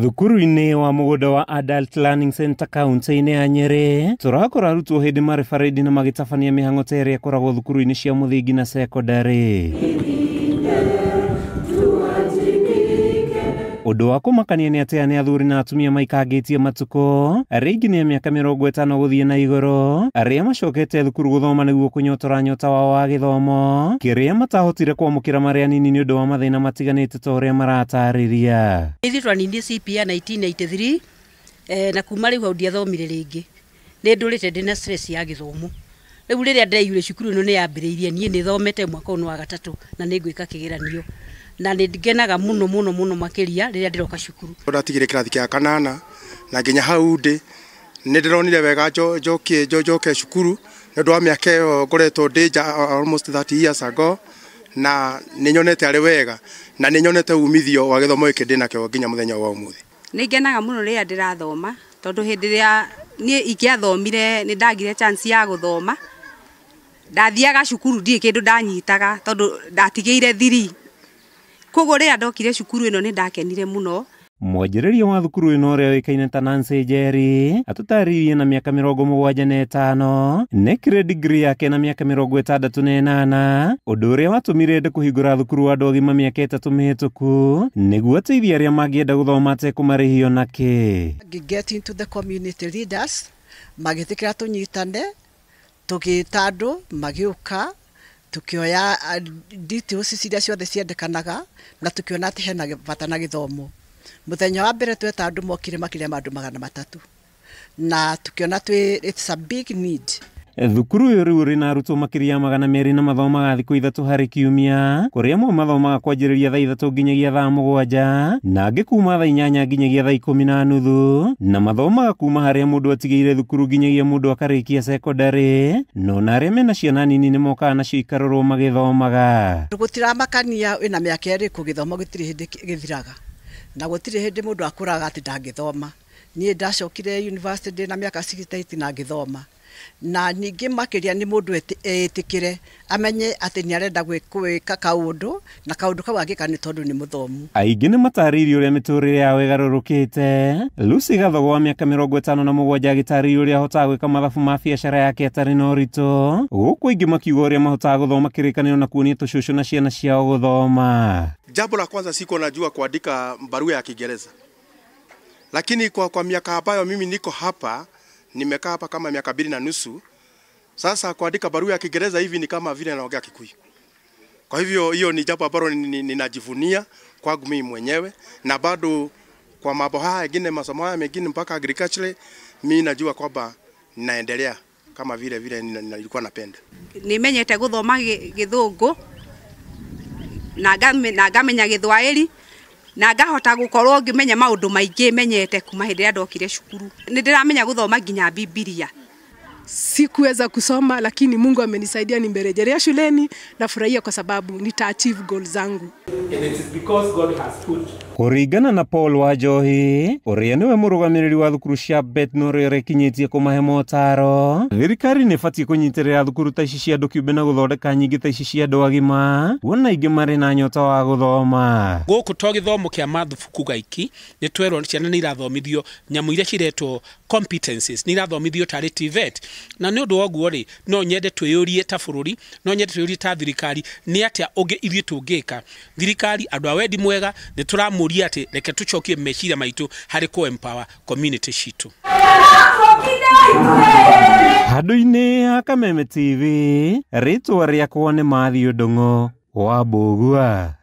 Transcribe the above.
Thukuru-inĩ wa mũgũnda wa Adult Learning Center kaunti-inĩ ya Nyeri turakora arutwo hĩndĩ marĩ baridi na magĩtabania mĩhang'o ta ĩrĩa ĩkoragwo thukuru-inĩ cia mũthingi na secondary. Ũndũ wa kũmakania nĩ atĩ nĩ athuri na atumia maikangĩtie matukũ arĩa aingĩ nĩ a mĩaka 50 gũthiĩ na igũrũ arĩa macokete thukuru gũthoma nĩguo kũnyotora nyota wao wa gĩthomo kĩrĩa matahotire kwamũkĩra marĩ anini nĩ ũndũ wa mathĩna matiganĩte ta ũrĩa maratarĩria. Ithuĩ twanindie CPA 1983 na kuma rĩu hau ndiathomire rĩngĩ. Nĩ ndũrĩte ndĩna stress ya gĩthomo. Rĩu rĩrĩa ndĩraigire cukuru ĩno nĩ yambĩrĩirie niĩ nĩ thomete mwaka wa gatatũ na nĩ ngwĩka kĩgeranio. Na nĩngenaga mũno makĩria rĩrĩa ndĩroka cukuru. Ndatigire kĩrathi kĩa 8 na nginya hau ndĩ nĩ ndĩronire wega njoke cukuru nĩ ũndũ wa mĩaka ĩyo ngoretwo ndĩ almost 30 years ago na nĩ nyonete arĩ wega na nĩ nyonete umithio wa gĩthomo gĩkĩ ndĩnakĩo nginya mũthenya wa ũmũthĩ. Nĩ ngenaga mũno rĩrĩa ndĩrathoma tondũ hĩndĩ ĩrĩa niĩ ingĩathomire nĩ ndagire chance ya gũthoma. Ndathiaga cukuru ndiĩ kĩndũ ndanyitaga tondũ ndatigĩire thiri. Koguo rĩrĩa ndokire cukuru ĩno nĩ ndakenire mũno. Mwanjĩrĩria wa thukuru ĩno ũrĩa ũĩkaine ta Nancy Njeri atũtarĩirie na mĩaka 75 nekire degree yake na mĩaka 68 ũndũ ũrĩa watũmire ende kũhingũra thukuru wa andũ agima mĩaka 3 mĩhĩtũku nĩguo ateithie arĩa mangĩenda gũthoma atekũmarĩhio nakĩ. Get into the community leaders magĩtĩkĩra tũnyitane tũgĩta andũ magĩũka tukioya details ciria ciothe ciendekanaga na tukiona atĩ hena bata na gĩthomo. Mũthenya wa mbere tweta andũ mokire makĩria andũ 300 na tukiona it's a big need. Thukuru ũyũ rĩu ũrĩ na arutwo makĩria 200 na mathomaga thikũ 3 harĩ kiumia kũrĩa amwe mathomaga kwanjĩrĩria thaa 3 nginyagia thaa 7 na angĩ kuma thaa 8 nginyagia thaa 10:30 na mathomaga kuma harĩa mũndũ atigĩire thukuru nginyagia mũndũ akarĩkia secondary no na arĩa mena ciana nini nĩ mokaga nacio ikarorwo magĩthomaga. Gũtiramakania wĩna mĩaka ĩrĩkũ gĩthomo gĩtirĩ hĩndĩ gĩthiraga na gũtirĩ hĩndĩ mũndũ akũraga atĩ ndangĩthoma. Niĩ ndacokire university na mĩaka 68 na ngĩthoma. Na ningĩ makĩria nĩ mũndũ etĩkĩre amenye atĩ nĩ arenda gwĩka kaũndũ na kaũndũ kau angĩka nĩ tondũ nĩ mũthomu. Aingĩ nĩ matarĩirie ũrĩa mĩtũrĩre yao ĩgarũrũkĩte. Lucy Gathogo wa mĩaka 57 agĩtarĩria ũrĩa ahotaga gwĩka mathabu ma biacara yake atarĩ na ũritũ. Gũkũ aingĩ makiuga ũrĩa mahotaga gũthoma kĩrĩkanĩro na kuonia tũcũcũ na ciana ciao gũthoma. Jambo la kwanza siko najua kuandika barua ya Kiingereza. Lakini kwa miaka ambayo mimi niko hapa nimekaa hapa kama miaka 2 na nusu. Sasa kuandika barua ya Kiingereza hivi ni kama vile naongea Kikuyu. Kwa hivyo hiyo ni jambo ambalo ninajivunia kwangu mimi mwenyewe na bado kwa mambo haya mengine masomo haya mengine mpaka agriculture mimi najua kwamba ninaendelea kama vile nilikuwa napenda. Nimenyete guthoma Gĩthũngũ na ngamenya Gĩthwaĩri na ngahota gũkorwo ngĩmenya maũndũ maingĩ menyete kuma hĩndĩ ya ndokire cukuru. Nĩ ndĩramenya gũthoma nginya Biblia. Sikuweza kusoma lakini Mungu amenisaidia nimerejelea shuleni na furahia kwa sababu nita achieve goals zangu. And it is because God has put. Kũringana na Paul Wanjohi ũrĩa nĩwe mũrũgamĩrĩri wa thukuru cia Bet no ũrĩa ũrekinyĩtie kũmahe motaro, thirikari nĩ ĩbatiĩ kũnyitĩrĩra thukuru ta ici cia andũ kĩũmbe na gũthondeka nyingĩ ta ici cia andũ agima wona aingĩ marĩ na nyota wa gũthoma. Gũkũ to gĩthomo kĩa mathubuku gaiki nĩ twerwo ciana nĩ irathomithio nyamũ iria ciretwo competencies nĩ irathomithio tarĩ TVET na nĩ ũndũ woguo rĩ no nyende twĩyũrie ta bũrũri no nyende twĩyũrie ta thirikari nĩ atĩa ũngĩ ithuĩ tũngĩka. Thirikari andũ a wendi mwega nĩ tũramũria atĩ reke tũcokie meciria maitũ harĩ ku empower community citũ. Handũ-inĩ ha Kameme TV rĩtwa rĩakwa nĩ Mathew Ndung'u wa Mbũgua.